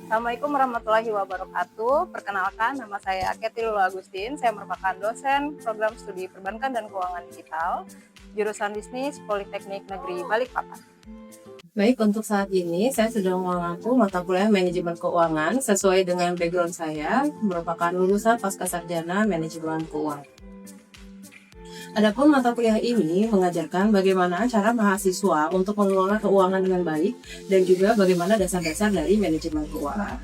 Assalamualaikum warahmatullahi wabarakatuh. Perkenalkan, nama saya Kety Lulu Agustin. Saya merupakan dosen program studi perbankan dan keuangan digital, jurusan bisnis Politeknik Negeri Balikpapan. Baik, untuk saat ini saya sedang mengampu mata kuliah manajemen keuangan sesuai dengan background saya, merupakan lulusan Pascasarjana Manajemen Keuangan. Adapun mata kuliah ini mengajarkan bagaimana cara mahasiswa untuk mengelola keuangan dengan baik dan juga bagaimana dasar-dasar dari manajemen keuangan.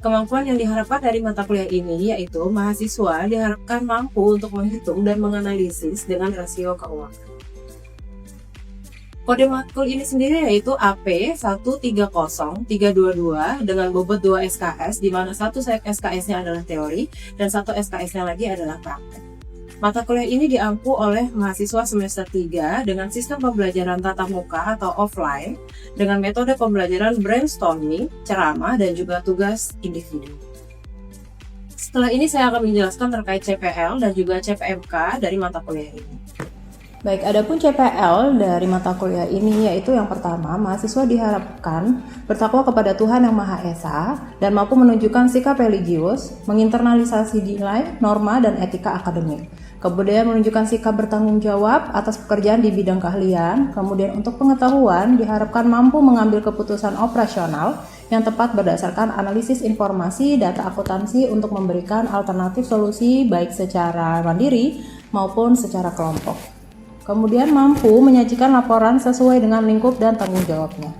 Kemampuan yang diharapkan dari mata kuliah ini yaitu mahasiswa diharapkan mampu untuk menghitung dan menganalisis dengan rasio keuangan. Kode matkul ini sendiri yaitu AP130322 dengan bobot 2 SKS, di mana satu SKS-nya adalah teori dan satu SKS-nya lagi adalah praktek. Mata kuliah ini diampu oleh mahasiswa semester 3 dengan sistem pembelajaran tatap muka atau offline dengan metode pembelajaran brainstorming, ceramah, dan juga tugas individu. Setelah ini saya akan menjelaskan terkait CPL dan juga CPMK dari mata kuliah ini. Baik, adapun CPL dari mata kuliah ini yaitu yang pertama, mahasiswa diharapkan bertakwa kepada Tuhan Yang Maha Esa dan mampu menunjukkan sikap religius, menginternalisasi nilai, norma, dan etika akademik. Kemudian menunjukkan sikap bertanggung jawab atas pekerjaan di bidang keahlian. Kemudian untuk pengetahuan diharapkan mampu mengambil keputusan operasional yang tepat berdasarkan analisis informasi, data akuntansi untuk memberikan alternatif solusi baik secara mandiri maupun secara kelompok. Kemudian mampu menyajikan laporan sesuai dengan lingkup dan tanggung jawabnya.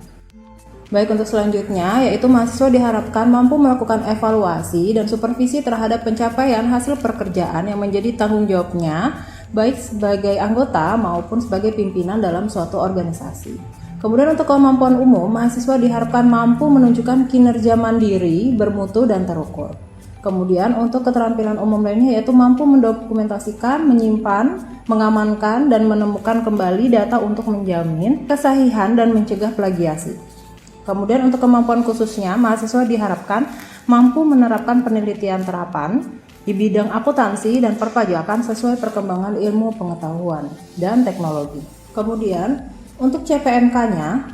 Baik, untuk selanjutnya yaitu mahasiswa diharapkan mampu melakukan evaluasi dan supervisi terhadap pencapaian hasil pekerjaan yang menjadi tanggung jawabnya baik sebagai anggota maupun sebagai pimpinan dalam suatu organisasi. Kemudian untuk kemampuan umum, mahasiswa diharapkan mampu menunjukkan kinerja mandiri, bermutu, dan terukur. Kemudian untuk keterampilan umum lainnya yaitu mampu mendokumentasikan, menyimpan, mengamankan, dan menemukan kembali data untuk menjamin kesahihan dan mencegah plagiasi. Kemudian untuk kemampuan khususnya, mahasiswa diharapkan mampu menerapkan penelitian terapan di bidang akuntansi dan perpajakan sesuai perkembangan ilmu pengetahuan dan teknologi. Kemudian untuk CPMK-nya,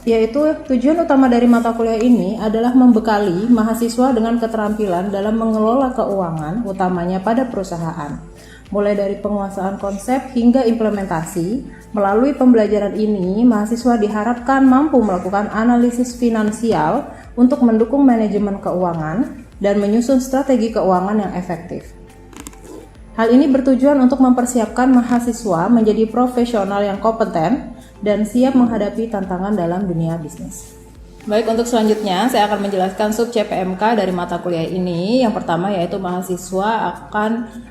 yaitu tujuan utama dari mata kuliah ini adalah membekali mahasiswa dengan keterampilan dalam mengelola keuangan, utamanya pada perusahaan. Mulai dari penguasaan konsep hingga implementasi. Melalui pembelajaran ini, mahasiswa diharapkan mampu melakukan analisis finansial untuk mendukung manajemen keuangan dan menyusun strategi keuangan yang efektif. Hal ini bertujuan untuk mempersiapkan mahasiswa menjadi profesional yang kompeten dan siap menghadapi tantangan dalam dunia bisnis. Baik, untuk selanjutnya saya akan menjelaskan sub CPMK dari mata kuliah ini. Yang pertama yaitu mahasiswa akan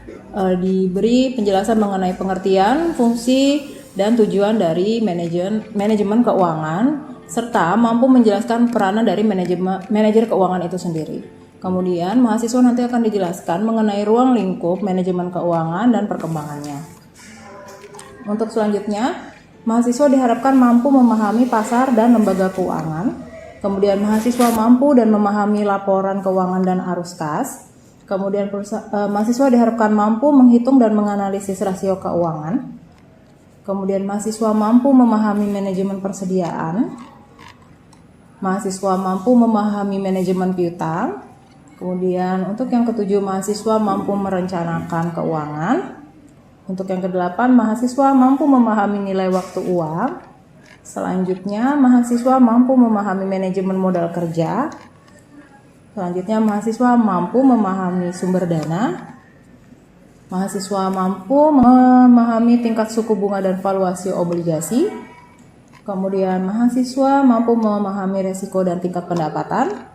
diberi penjelasan mengenai pengertian, fungsi, dan tujuan dari manajemen keuangan, serta mampu menjelaskan peranan dari manajer keuangan itu sendiri. Kemudian mahasiswa nanti akan dijelaskan mengenai ruang lingkup manajemen keuangan dan perkembangannya. Untuk selanjutnya, mahasiswa diharapkan mampu memahami pasar dan lembaga keuangan. Kemudian mahasiswa mampu dan memahami laporan keuangan dan arus kas. Kemudian mahasiswa diharapkan mampu menghitung dan menganalisis rasio keuangan. Kemudian mahasiswa mampu memahami manajemen persediaan. Mahasiswa mampu memahami manajemen piutang. Kemudian untuk yang ketujuh, mahasiswa mampu merencanakan keuangan. Untuk yang kedelapan, mahasiswa mampu memahami nilai waktu uang. Selanjutnya, mahasiswa mampu memahami manajemen modal kerja. Selanjutnya, mahasiswa mampu memahami sumber dana. Mahasiswa mampu memahami tingkat suku bunga dan valuasi obligasi. Kemudian mahasiswa mampu memahami risiko dan tingkat pendapatan.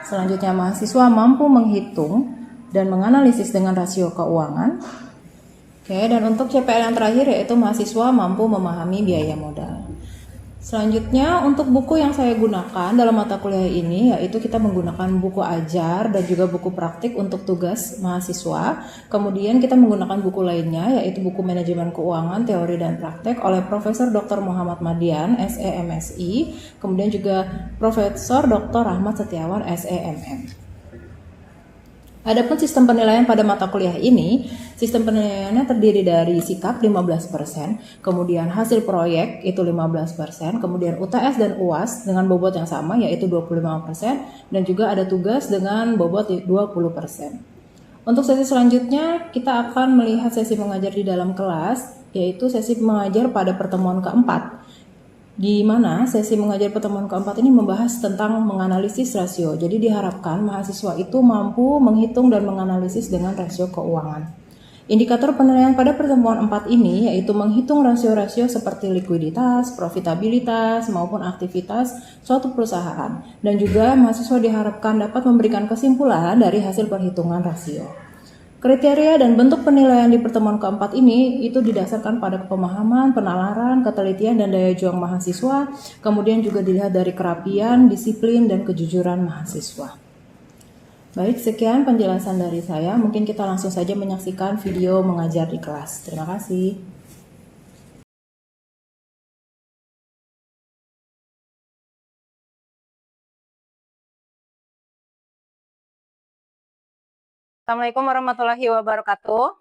Selanjutnya mahasiswa mampu menghitung dan menganalisis dengan rasio keuangan. Oke, dan untuk CPL yang terakhir yaitu mahasiswa mampu memahami biaya modal. Selanjutnya untuk buku yang saya gunakan dalam mata kuliah ini yaitu kita menggunakan buku ajar dan juga buku praktik untuk tugas mahasiswa. Kemudian kita menggunakan buku lainnya yaitu buku manajemen keuangan, teori dan praktek oleh Profesor Dr. Muhammad Madian, SE MSI, kemudian juga Profesor Dr. Rahmat Setiawan, SE MM. Adapun sistem penilaian pada mata kuliah ini, sistem penilaiannya terdiri dari sikap 15%, kemudian hasil proyek itu 15%, kemudian UTS dan UAS dengan bobot yang sama yaitu 25%, dan juga ada tugas dengan bobot 20%. Untuk sesi selanjutnya, kita akan melihat sesi mengajar di dalam kelas, yaitu sesi mengajar pada pertemuan keempat, di mana sesi mengajar pertemuan keempat ini membahas tentang menganalisis rasio. Jadi diharapkan mahasiswa itu mampu menghitung dan menganalisis dengan rasio keuangan. Indikator penilaian pada pertemuan 4 ini yaitu menghitung rasio-rasio seperti likuiditas, profitabilitas, maupun aktivitas suatu perusahaan. Dan juga mahasiswa diharapkan dapat memberikan kesimpulan dari hasil perhitungan rasio. Kriteria dan bentuk penilaian di pertemuan keempat ini itu didasarkan pada pemahaman, penalaran, ketelitian, dan daya juang mahasiswa, kemudian juga dilihat dari kerapian, disiplin, dan kejujuran mahasiswa. Baik, sekian penjelasan dari saya. Mungkin kita langsung saja menyaksikan video mengajar di kelas. Terima kasih. Assalamualaikum warahmatullahi wabarakatuh.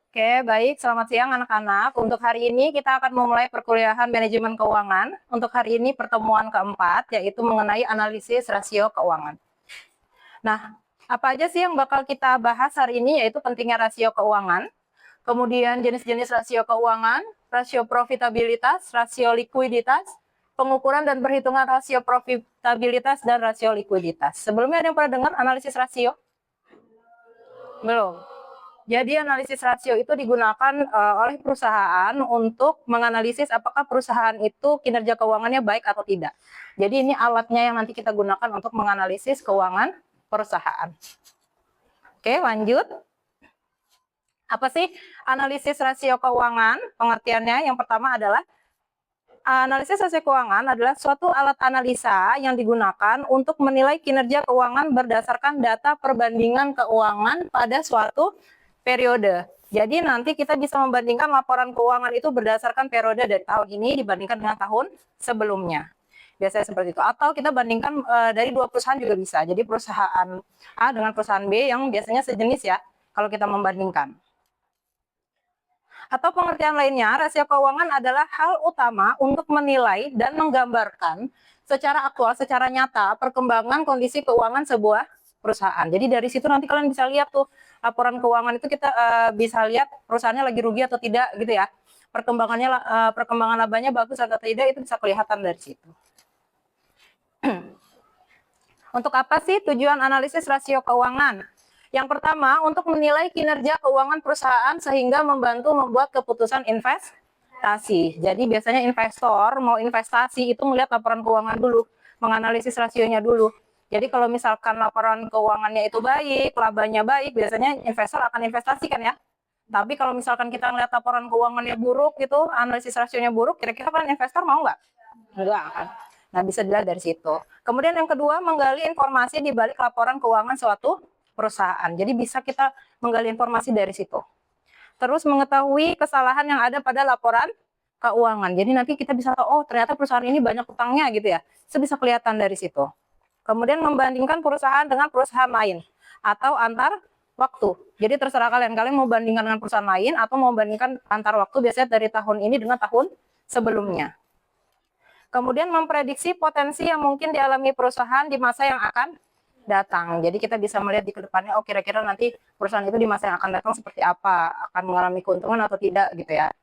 Oke, baik. Selamat siang anak-anak. Untuk hari ini kita akan memulai perkuliahan manajemen keuangan. Untuk hari ini pertemuan keempat, yaitu mengenai analisis rasio keuangan. Nah, apa aja sih yang bakal kita bahas hari ini, yaitu pentingnya rasio keuangan, kemudian jenis-jenis rasio keuangan, rasio profitabilitas, rasio likuiditas, pengukuran dan perhitungan rasio profitabilitas dan rasio likuiditas. Sebelumnya ada yang pernah dengar analisis rasio? Belum. Jadi analisis rasio itu digunakan oleh perusahaan untuk menganalisis apakah perusahaan itu kinerja keuangannya baik atau tidak. Jadi ini alatnya yang nanti kita gunakan untuk menganalisis keuangan perusahaan. Oke, lanjut. Apa sih analisis rasio keuangan? Pengertiannya yang pertama adalah analisis rasio keuangan adalah suatu alat analisa yang digunakan untuk menilai kinerja keuangan berdasarkan data perbandingan keuangan pada suatu periode. Jadi nanti kita bisa membandingkan laporan keuangan itu berdasarkan periode dari tahun ini dibandingkan dengan tahun sebelumnya. Biasanya seperti itu. Atau kita bandingkan dari dua perusahaan juga bisa. Jadi perusahaan A dengan perusahaan B yang biasanya sejenis ya, kalau kita membandingkan. Atau pengertian lainnya, rasio keuangan adalah hal utama untuk menilai dan menggambarkan secara aktual, secara nyata, perkembangan kondisi keuangan sebuah perusahaan. Jadi dari situ nanti kalian bisa lihat tuh, laporan keuangan itu kita bisa lihat perusahaannya lagi rugi atau tidak gitu ya. Perkembangan labanya bagus atau tidak, itu bisa kelihatan dari situ. Untuk apa sih tujuan analisis rasio keuangan? Yang pertama, untuk menilai kinerja keuangan perusahaan sehingga membantu membuat keputusan investasi. Jadi biasanya investor mau investasi itu melihat laporan keuangan dulu, menganalisis rasionya dulu. Jadi kalau misalkan laporan keuangannya itu baik, labanya baik, biasanya investor akan investasikan ya. Tapi kalau misalkan kita ngeliat laporan keuangannya buruk gitu, analisis rasionya buruk, kira-kira kan investor mau nggak? Enggak kan. Nah, bisa dilihat dari situ. Kemudian yang kedua, menggali informasi di balik laporan keuangan suatu perusahaan. Jadi bisa kita menggali informasi dari situ. Terus mengetahui kesalahan yang ada pada laporan keuangan. Jadi nanti kita bisa tahu, oh ternyata perusahaan ini banyak utangnya gitu ya. Itu bisa kelihatan dari situ. Kemudian membandingkan perusahaan dengan perusahaan lain atau antar waktu. Jadi terserah kalian mau bandingkan dengan perusahaan lain atau mau bandingkan antar waktu, biasanya dari tahun ini dengan tahun sebelumnya. Kemudian memprediksi potensi yang mungkin dialami perusahaan di masa yang akan datang. Jadi kita bisa melihat di kedepannya, oh kira-kira nanti perusahaan itu di masa yang akan datang seperti apa, akan mengalami keuntungan atau tidak gitu ya.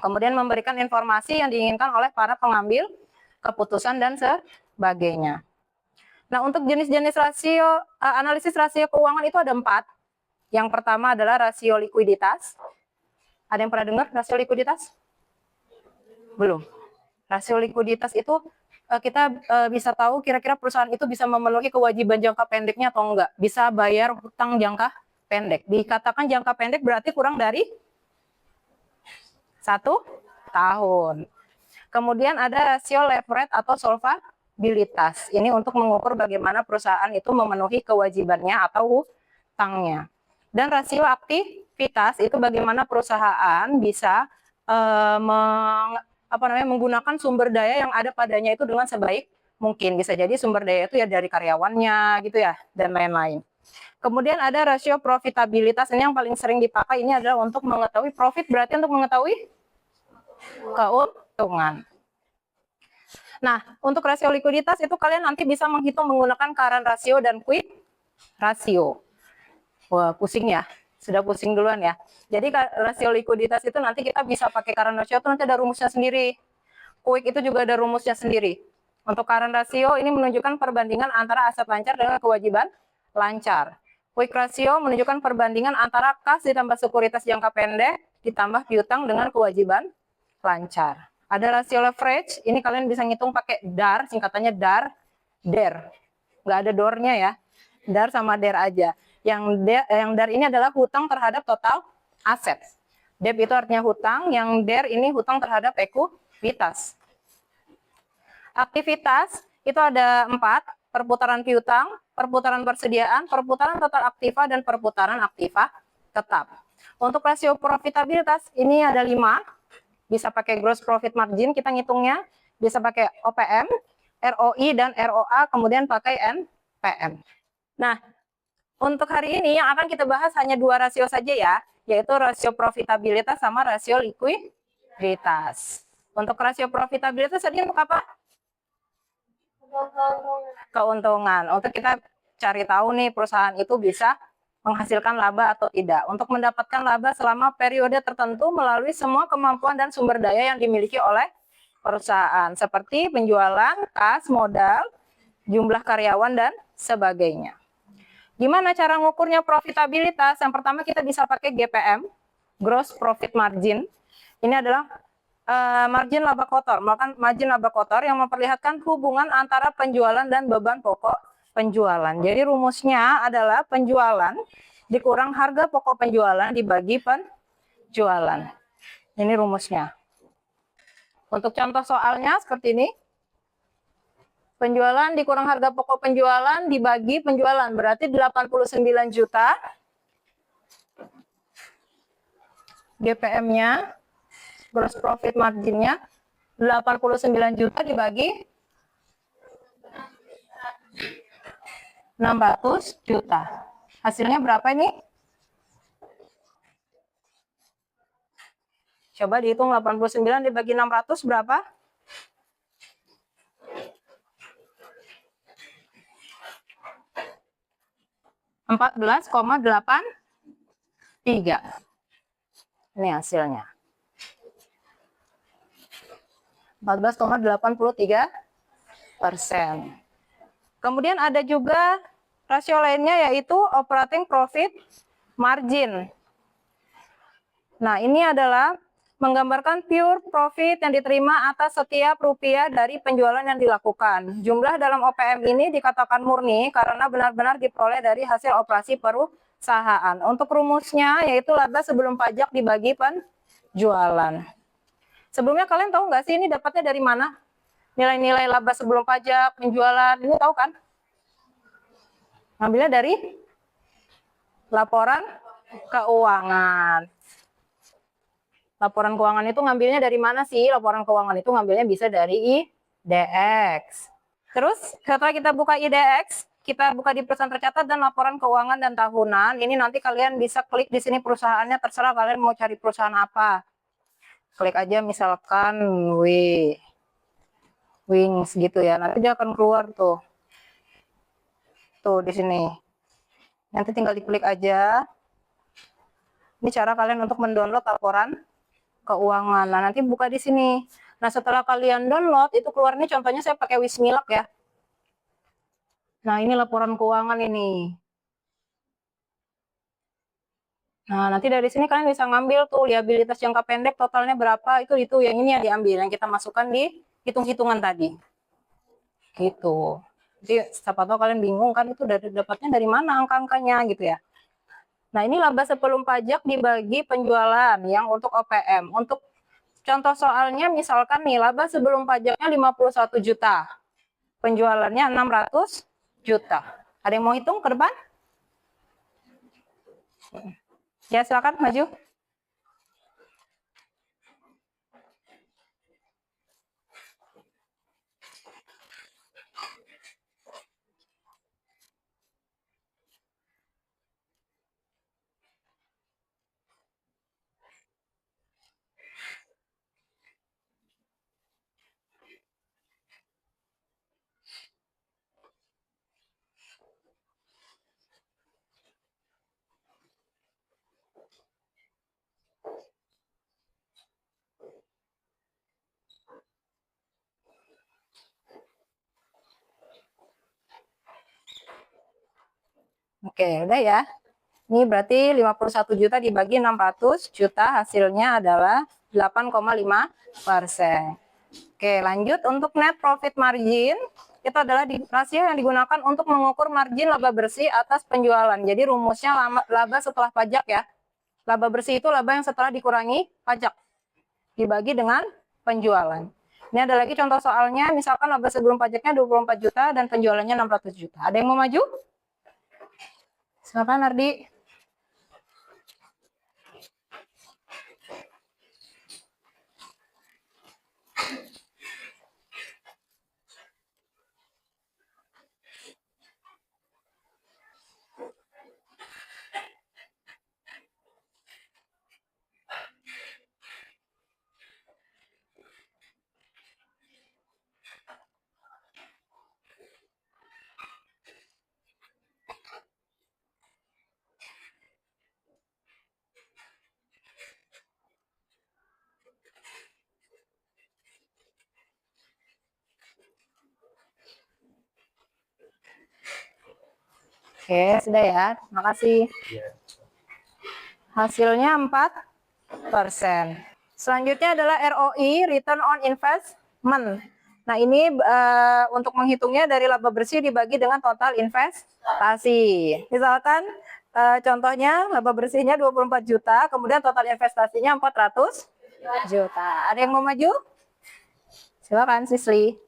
Kemudian memberikan informasi yang diinginkan oleh para pengambil keputusan dan sebagainya. Nah, untuk jenis-jenis rasio, analisis rasio keuangan itu ada 4. Yang pertama adalah rasio likuiditas. Ada yang pernah dengar rasio likuiditas? Belum. Rasio likuiditas itu kita bisa tahu kira-kira perusahaan itu bisa memenuhi kewajiban jangka pendeknya atau enggak. Bisa bayar hutang jangka pendek. Dikatakan jangka pendek berarti kurang dari 1 tahun. Kemudian ada rasio leverage atau solvabilitas. Ini untuk mengukur bagaimana perusahaan itu memenuhi kewajibannya atau hutangnya. Dan rasio aktivitas itu bagaimana perusahaan bisa menggunakan sumber daya yang ada padanya itu dengan sebaik mungkin. Bisa jadi sumber daya itu ya dari karyawannya gitu ya, dan lain-lain. Kemudian ada rasio profitabilitas, ini yang paling sering dipakai, ini adalah untuk mengetahui profit, berarti untuk mengetahui keuntungan. Nah, untuk rasio likuiditas itu kalian nanti bisa menghitung menggunakan current ratio dan quick ratio. Wah, pusing ya? Sudah pusing duluan ya. Jadi rasio likuiditas itu nanti kita bisa pakai current ratio itu nanti ada rumusnya sendiri. Quick itu juga ada rumusnya sendiri. Untuk current ratio ini menunjukkan perbandingan antara aset lancar dengan kewajiban lancar. Quick ratio menunjukkan perbandingan antara kas ditambah sekuritas jangka pendek ditambah piutang dengan kewajiban lancar. Ada rasio leverage, ini kalian bisa ngitung pakai DAR, singkatannya DAR, DER. Nggak ada DOR-nya ya, DAR sama DER aja. Yang DAR ini adalah hutang terhadap total aset. DEB itu artinya hutang, yang DER ini hutang terhadap ekuitas. Aktivitas itu ada 4, perputaran piutang, perputaran persediaan, perputaran total aktiva, dan perputaran aktiva tetap. Untuk rasio profitabilitas ini ada 5, bisa pakai gross profit margin kita ngitungnya, bisa pakai OPM, ROI, dan ROA, kemudian pakai NPM. Nah, untuk hari ini yang akan kita bahas hanya 2 rasio saja ya, yaitu rasio profitabilitas sama rasio likuiditas. Untuk rasio profitabilitas tadi untuk apa? Keuntungan. Untuk kita cari tahu nih perusahaan itu bisa menghasilkan laba atau tidak. Untuk mendapatkan laba selama periode tertentu melalui semua kemampuan dan sumber daya yang dimiliki oleh perusahaan. Seperti penjualan, kas, modal, jumlah karyawan, dan sebagainya. Gimana cara ngukurnya profitabilitas? Yang pertama kita bisa pakai GPM, Gross Profit Margin. Ini adalah margin laba kotor, margin laba kotor yang memperlihatkan hubungan antara penjualan dan beban pokok penjualan. Jadi rumusnya adalah penjualan dikurang harga pokok penjualan dibagi penjualan. Ini rumusnya. Untuk contoh soalnya seperti ini. Penjualan dikurang harga pokok penjualan dibagi penjualan, berarti 89 juta. GPM-nya, gross profit margin-nya 89 juta dibagi 600 juta. Hasilnya berapa ini? Coba dihitung 89 dibagi 600 berapa? 14,83. Ini hasilnya. 14,83%. Kemudian ada juga rasio lainnya yaitu operating profit margin. Nah, ini adalah menggambarkan pure profit yang diterima atas setiap rupiah dari penjualan yang dilakukan. Jumlah dalam OPM ini dikatakan murni karena benar-benar diperoleh dari hasil operasi perusahaan. Untuk rumusnya yaitu laba sebelum pajak dibagi penjualan. Sebelumnya kalian tahu nggak sih ini dapatnya dari mana? Nilai-nilai laba sebelum pajak, penjualan, ini tahu kan? Ngambilnya dari laporan keuangan. Laporan keuangan itu ngambilnya dari mana sih? Laporan keuangan itu ngambilnya bisa dari IDX. Terus setelah kita buka IDX, kita buka di perusahaan tercatat dan laporan keuangan dan tahunan. Ini nanti kalian bisa klik di sini perusahaannya, terserah kalian mau cari perusahaan apa. Klik aja misalkan Wings gitu ya. Nanti dia akan keluar tuh. Tuh di sini. Nanti tinggal diklik aja. Ini cara kalian untuk mendownload laporan keuangan. Nah, nanti buka di sini. Nah, setelah kalian download, itu keluarnya contohnya saya pakai Wismilak ya. Nah, ini laporan keuangan ini. Nah, nanti dari sini kalian bisa ngambil tuh liabilitas jangka pendek totalnya berapa, itu yang ini yang diambil, yang kita masukkan di hitung-hitungan tadi. Gitu. Jadi, siapa tahu kalian bingung kan itu dapatnya dari mana angka-angkanya gitu ya. Nah, ini laba sebelum pajak dibagi penjualan yang untuk OPM. Untuk contoh soalnya misalkan nih laba sebelum pajaknya 51 juta. Penjualannya 600 juta. Ada yang mau hitung ke depan? Ya, silakan maju. Oke, udah ya. Ini berarti 51 juta dibagi 600 juta, hasilnya adalah 8,5%. Oke, lanjut untuk net profit margin. Itu adalah rasio yang digunakan untuk mengukur margin laba bersih atas penjualan. Jadi rumusnya laba setelah pajak ya. Laba bersih itu laba yang setelah dikurangi pajak. Dibagi dengan penjualan. Ini ada lagi contoh soalnya, misalkan laba sebelum pajaknya 24 juta dan penjualannya 600 juta. Ada yang mau maju? Silakan Ardi. Oke, sudah ya. Terima kasih. Hasilnya 4%. Selanjutnya adalah ROI, Return on Investment. Nah, ini untuk menghitungnya dari laba bersih dibagi dengan total investasi. Misalkan contohnya laba bersihnya 24 juta, kemudian total investasinya 400 juta. Ada yang mau maju? Silakan, Sisli.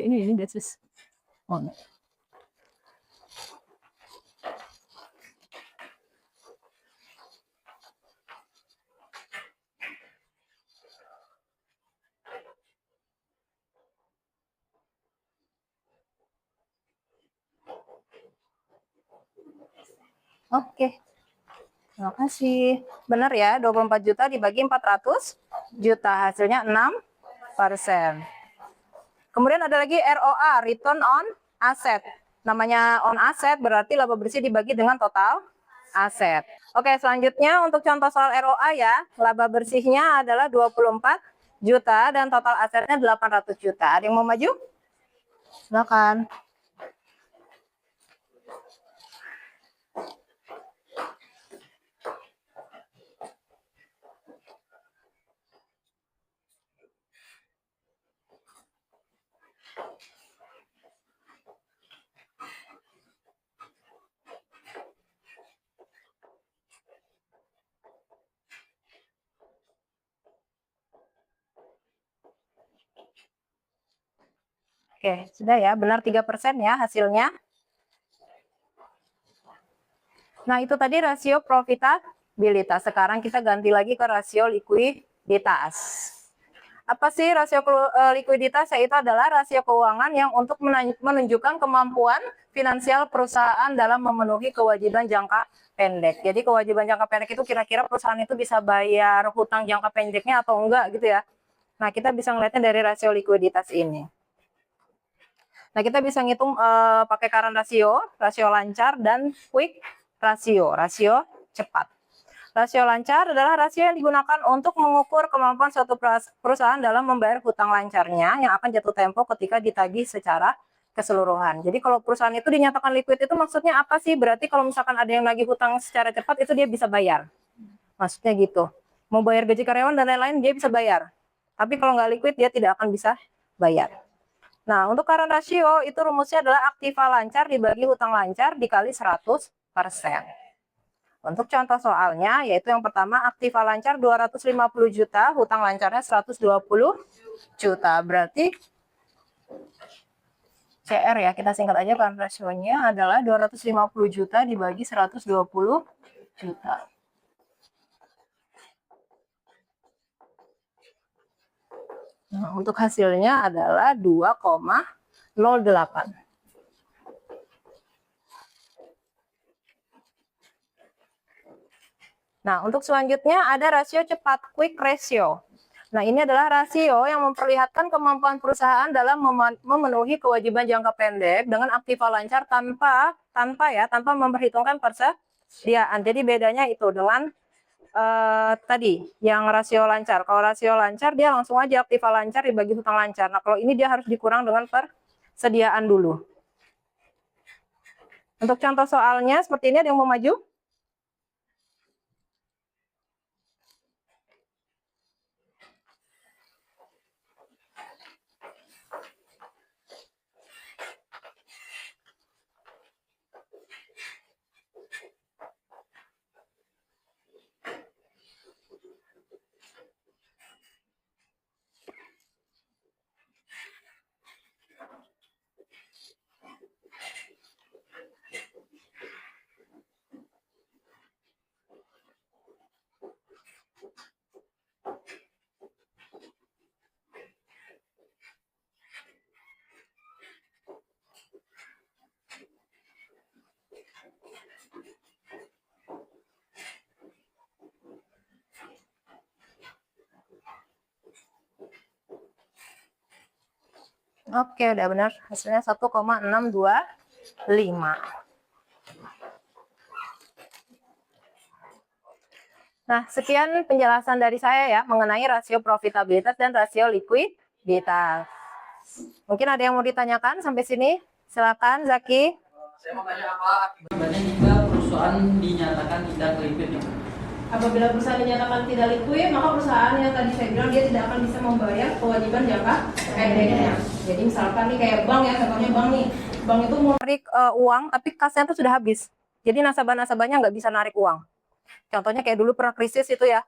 Ini that's just on. Oke. Terima kasih. Benar ya, 24 juta dibagi 400 juta, hasilnya 6%. Kemudian ada lagi ROA, Return on Asset. Namanya on asset berarti laba bersih dibagi dengan total aset. Oke, selanjutnya untuk contoh soal ROA ya, laba bersihnya adalah 24 juta dan total asetnya 800 juta. Ada yang mau maju? Silakan. Oke, sudah ya, benar 3% ya hasilnya. Nah, itu tadi rasio profitabilitas. Sekarang kita ganti lagi ke rasio likuiditas. Apa sih rasio likuiditas? Yaitu adalah rasio keuangan yang untuk menunjukkan kemampuan finansial perusahaan dalam memenuhi kewajiban jangka pendek. Jadi kewajiban jangka pendek itu kira-kira perusahaan itu bisa bayar hutang jangka pendeknya atau enggak gitu ya. Nah, kita bisa ngeliatnya dari rasio likuiditas ini. Nah, kita bisa ngitung pakai current rasio, rasio lancar, dan quick rasio, rasio cepat. Rasio lancar adalah rasio yang digunakan untuk mengukur kemampuan suatu perusahaan dalam membayar hutang lancarnya yang akan jatuh tempo ketika ditagih secara keseluruhan. Jadi kalau perusahaan itu dinyatakan liquid itu maksudnya apa sih? Berarti kalau misalkan ada yang lagi hutang secara cepat itu dia bisa bayar. Maksudnya gitu. Mau bayar gaji karyawan dan lain-lain dia bisa bayar. Tapi kalau nggak liquid dia tidak akan bisa bayar. Nah, untuk current ratio itu rumusnya adalah aktiva lancar dibagi hutang lancar dikali 100%. Untuk contoh soalnya, yaitu yang pertama aktiva lancar 250 juta, hutang lancarnya 120 juta. Berarti CR ya, kita singkat aja current ratio-nya adalah 250 juta dibagi 120 juta. Nah, untuk hasilnya adalah 2,08. Nah, untuk selanjutnya ada rasio cepat, quick ratio. Nah, ini adalah rasio yang memperlihatkan kemampuan perusahaan dalam memenuhi kewajiban jangka pendek dengan aktiva lancar tanpa memperhitungkan persediaan. Jadi bedanya itu dengan tadi yang rasio lancar. Kalau rasio lancar dia langsung aja aktiva lancar dibagi hutang lancar. Nah, kalau ini dia harus dikurang dengan persediaan dulu. Untuk contoh soalnya seperti ini, ada yang mau maju? Oke, udah benar. Hasilnya 1,625. Nah, sekian penjelasan dari saya ya mengenai rasio profitabilitas dan rasio likuiditas. Mungkin ada yang mau ditanyakan sampai sini? Silakan, Zaki. Saya mau tanya apa? Bagaimana jika perusahaan dinyatakan tidak liquid? Apabila perusahaan dinyatakan tidak liquid, maka perusahaan yang tadi saya bilang dia tidak akan bisa membayar kewajiban jangka pendeknya. Jadi misalkan nih kayak bank ya, contohnya bank nih. Bank itu mau narik uang, tapi kasnya itu sudah habis. Jadi nasabah-nasabahnya nggak bisa narik uang. Contohnya kayak dulu pernah krisis itu ya.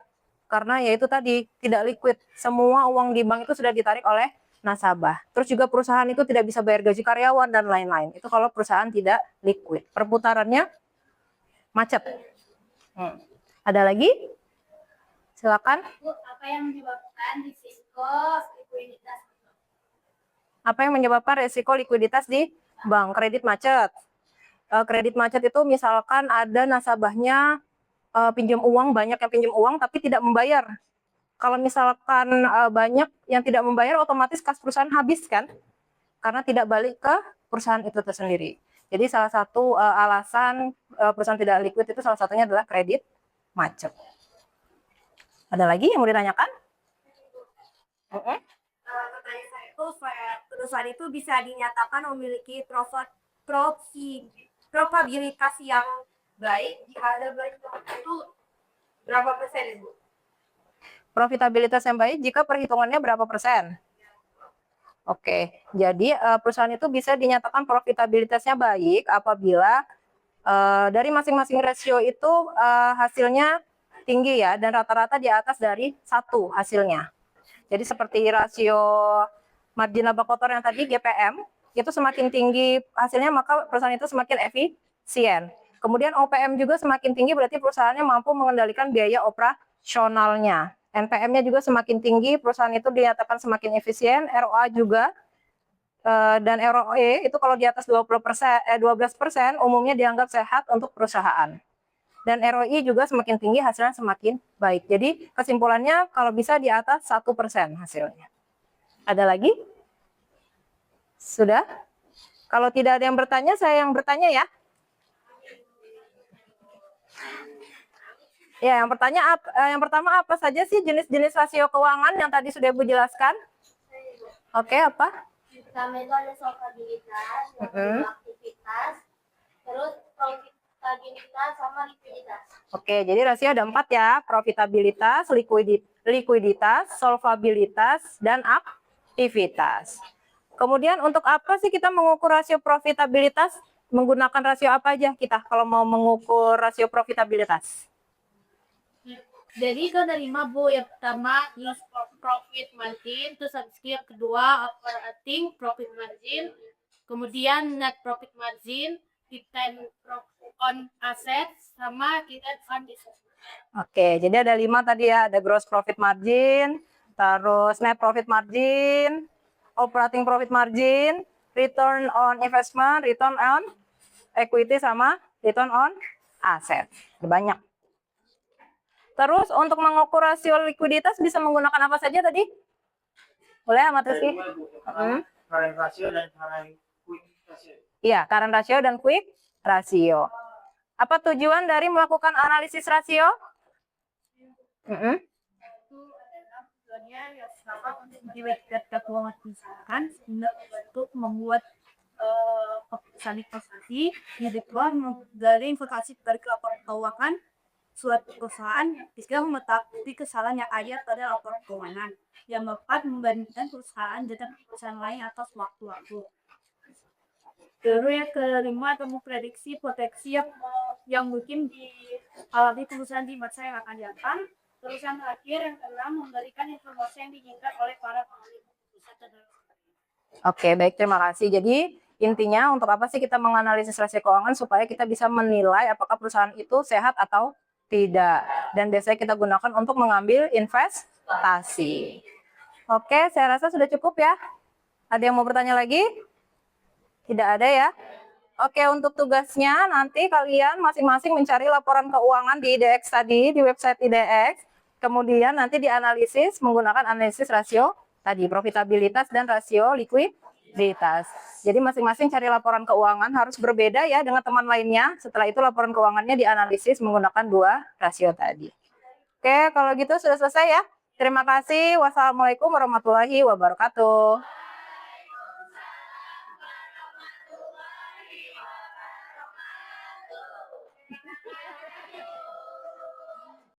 Karena ya itu tadi tidak liquid. Semua uang di bank itu sudah ditarik oleh nasabah. Terus juga perusahaan itu tidak bisa bayar gaji karyawan dan lain-lain. Itu kalau perusahaan tidak liquid. Perputarannya macet. Ada lagi? Silakan. Bu, apa yang menyebabkan risiko likuiditas? Apa yang menyebabkan risiko likuiditas di bank? Kredit macet. Kredit macet itu misalkan ada nasabahnya pinjam uang, banyak yang pinjam uang tapi tidak membayar. Kalau misalkan banyak yang tidak membayar, otomatis kas perusahaan habis kan? Karena tidak balik ke perusahaan itu tersendiri. Jadi salah satu alasan perusahaan tidak liquid itu salah satunya adalah kredit macet. Ada lagi yang mau ditanyakan? Pertanyaan saya itu, perusahaan itu bisa dinyatakan memiliki probabilitas yang baik jika ada baik itu berapa persen, Bu? Profitabilitas yang baik jika perhitungannya berapa persen? Oke, jadi perusahaan itu bisa dinyatakan profitabilitasnya baik apabila dari masing-masing rasio itu hasilnya tinggi ya, dan rata-rata di atas dari 1 hasilnya. Jadi seperti rasio margin laba kotor yang tadi GPM, itu semakin tinggi hasilnya maka perusahaan itu semakin efisien. Kemudian OPM juga semakin tinggi berarti perusahaannya mampu mengendalikan biaya operasionalnya. NPM-nya juga semakin tinggi, perusahaan itu dinyatakan semakin efisien, ROA juga, dan ROE itu kalau di atas 12% umumnya dianggap sehat untuk perusahaan. Dan ROI juga semakin tinggi, hasilnya semakin baik. Jadi kesimpulannya kalau bisa di atas 1% hasilnya. Ada lagi? Sudah? Kalau tidak ada yang bertanya, saya yang bertanya ya. Ya, yang pertama apa saja sih jenis-jenis rasio keuangan yang tadi sudah Ibu jelaskan? Oke, apa? Pertama itu ada solvabilitas, yang kedua aktivitas, terus profitabilitas sama likuiditas. Oke, jadi rasio ada 4 ya, profitabilitas, likuiditas, solvabilitas, dan aktivitas. Kemudian untuk apa sih kita mengukur rasio profitabilitas? Menggunakan rasio apa aja kita kalau mau mengukur rasio profitabilitas? Jadi kan dari 5, Bu. Yang pertama gross profit margin, terus habis itu yang kedua operating profit margin, kemudian net profit margin, return on assets, sama return on investment. Oke, jadi ada 5 tadi ya, ada gross profit margin, terus net profit margin, operating profit margin, return on investment, return on equity, sama return on asset. Banyak. Terus untuk mengukur rasio likuiditas bisa menggunakan apa saja tadi? Boleh, Ahmad Rizky? Current ratio dan current quick ratio. Iya, current ratio dan quick ratio. Apa tujuan dari melakukan analisis rasio? Mm-mm. Itu adalah tujuannya yang sama untuk meningkatkan keuangan perusahaan untuk membuat keputusan investasi yang kedua dari informasi dari laporan keuangan suatu perusahaan jika mengetahui kesalahan yang ada pada laporan keuangan yang dapat membandingkan perusahaan dengan perusahaan lain atas waktu-waktu. Terus yang kelima atau memprediksi potensi yang mungkin dialami perusahaan di masa yang akan datang. Terus yang terakhir yang keenam memberikan informasi yang diinginkan oleh para pengambil keputusan. Oke, baik, terima kasih. Jadi intinya untuk apa sih kita menganalisis rasio keuangan supaya kita bisa menilai apakah perusahaan itu sehat atau tidak. Dan biasanya kita gunakan untuk mengambil investasi. Oke, saya rasa sudah cukup ya. Ada yang mau bertanya lagi? Tidak ada ya? Oke, untuk tugasnya nanti kalian masing-masing mencari laporan keuangan di IDX tadi, di website IDX. Kemudian nanti dianalisis menggunakan analisis rasio tadi, profitabilitas dan rasio likuiditas. Jadi masing-masing cari laporan keuangan harus berbeda ya dengan teman lainnya. Setelah itu laporan keuangannya dianalisis menggunakan dua rasio tadi. Oke, kalau gitu sudah selesai ya. Terima kasih. Wassalamualaikum warahmatullahi wabarakatuh.